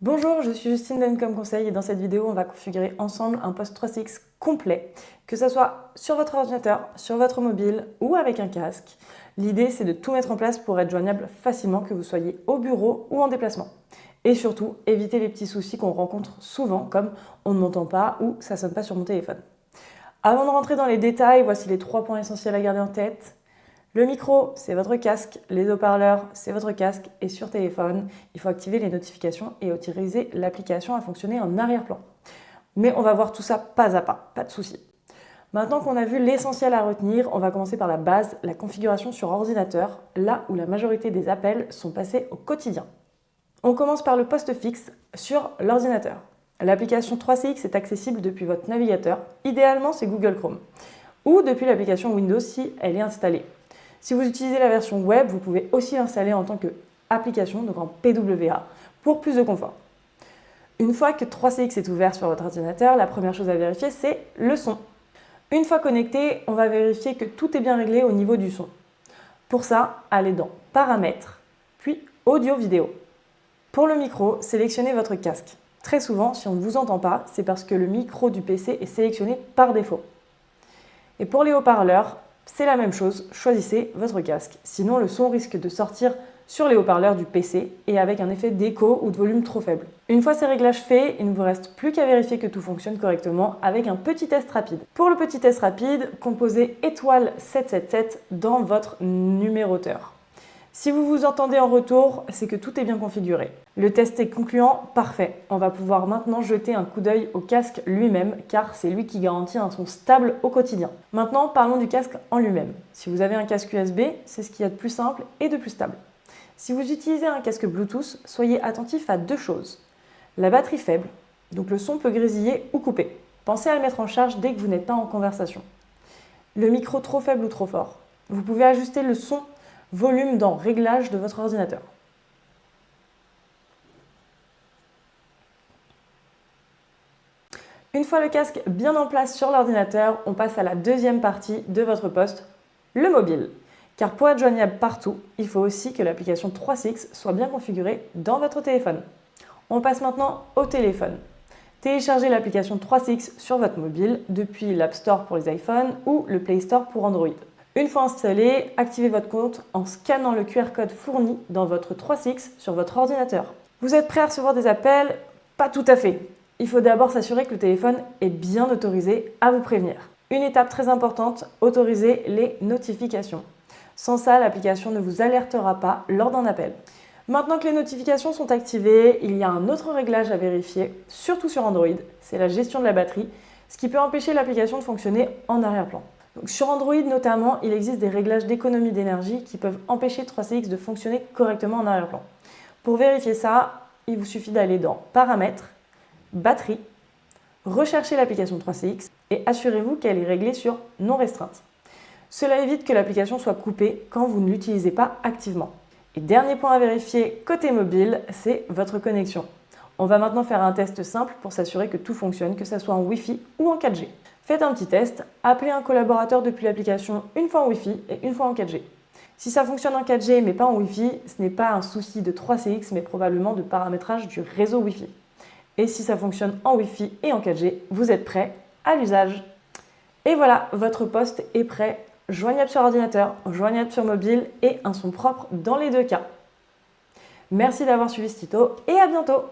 Bonjour, je suis Justine d'Encom Conseil et dans cette vidéo, on va configurer ensemble un poste 3CX complet, que ce soit sur votre ordinateur, sur votre mobile ou avec un casque. L'idée, c'est de tout mettre en place pour être joignable facilement, que vous soyez au bureau ou en déplacement. Et surtout, éviter les petits soucis qu'on rencontre souvent, comme on ne m'entend pas ou ça ne sonne pas sur mon téléphone. Avant de rentrer dans les détails, voici les 3 points essentiels à garder en tête. Le micro, c'est votre casque. Les haut-parleurs, c'est votre casque. Et sur téléphone, il faut activer les notifications et autoriser l'application à fonctionner en arrière-plan. Mais on va voir tout ça pas à pas de souci. Maintenant qu'on a vu l'essentiel à retenir, on va commencer par la base, la configuration sur ordinateur, là où la majorité des appels sont passés au quotidien. On commence par le poste fixe sur l'ordinateur. L'application 3CX est accessible depuis votre navigateur, idéalement c'est Google Chrome, ou depuis l'application Windows si elle est installée. Si vous utilisez la version web, vous pouvez aussi l'installer en tant qu'application, donc en PWA, pour plus de confort. Une fois que 3CX est ouvert sur votre ordinateur, la première chose à vérifier, c'est le son. Une fois connecté, on va vérifier que tout est bien réglé au niveau du son. Pour ça, allez dans Paramètres, puis Audio-Vidéo. Pour le micro, sélectionnez votre casque. Très souvent, si on ne vous entend pas, c'est parce que le micro du PC est sélectionné par défaut. Et pour les haut-parleurs, c'est la même chose, choisissez votre casque. Sinon, le son risque de sortir sur les haut-parleurs du PC et avec un effet d'écho ou de volume trop faible. Une fois ces réglages faits, il ne vous reste plus qu'à vérifier que tout fonctionne correctement avec un petit test rapide. Pour le petit test rapide, composez étoile 777 dans votre numéroteur. Si vous vous entendez en retour, c'est que tout est bien configuré. Le test est concluant, parfait. On va pouvoir maintenant jeter un coup d'œil au casque lui-même, car c'est lui qui garantit un son stable au quotidien. Maintenant, parlons du casque en lui-même. Si vous avez un casque USB, c'est ce qu'il y a de plus simple et de plus stable. Si vous utilisez un casque Bluetooth, soyez attentif à deux choses. La batterie faible, donc le son peut grésiller ou couper. Pensez à le mettre en charge dès que vous n'êtes pas en conversation. Le micro trop faible ou trop fort. Vous pouvez ajuster le son volume dans Réglages de votre ordinateur. Une fois le casque bien en place sur l'ordinateur, on passe à la deuxième partie de votre poste, le mobile. Car pour être joignable partout, il faut aussi que l'application 3CX soit bien configurée dans votre téléphone. On passe maintenant au téléphone. Téléchargez l'application 3CX sur votre mobile depuis l'App Store pour les iPhones ou le Play Store pour Android. Une fois installé, activez votre compte en scannant le QR code fourni dans votre 3CX sur votre ordinateur. Vous êtes prêt à recevoir des appels? Pas tout à fait. Il faut d'abord s'assurer que le téléphone est bien autorisé à vous prévenir. Une étape très importante, autoriser les notifications. Sans ça, l'application ne vous alertera pas lors d'un appel. Maintenant que les notifications sont activées, il y a un autre réglage à vérifier, surtout sur Android, c'est la gestion de la batterie, ce qui peut empêcher l'application de fonctionner en arrière-plan. Donc sur Android notamment, il existe des réglages d'économie d'énergie qui peuvent empêcher 3CX de fonctionner correctement en arrière-plan. Pour vérifier ça, il vous suffit d'aller dans Paramètres, Batterie, recherchez l'application 3CX et assurez-vous qu'elle est réglée sur Non restreinte. Cela évite que l'application soit coupée quand vous ne l'utilisez pas activement. Et dernier point à vérifier côté mobile, c'est votre connexion. On va maintenant faire un test simple pour s'assurer que tout fonctionne, que ce soit en Wi-Fi ou en 4G. Faites un petit test, appelez un collaborateur depuis l'application une fois en Wi-Fi et une fois en 4G. Si ça fonctionne en 4G mais pas en Wi-Fi, ce n'est pas un souci de 3CX mais probablement de paramétrage du réseau Wi-Fi. Et si ça fonctionne en Wi-Fi et en 4G, vous êtes prêt à l'usage. Et voilà, votre poste est prêt, joignable sur ordinateur, joignable sur mobile et un son propre dans les deux cas. Merci d'avoir suivi ce tuto et à bientôt!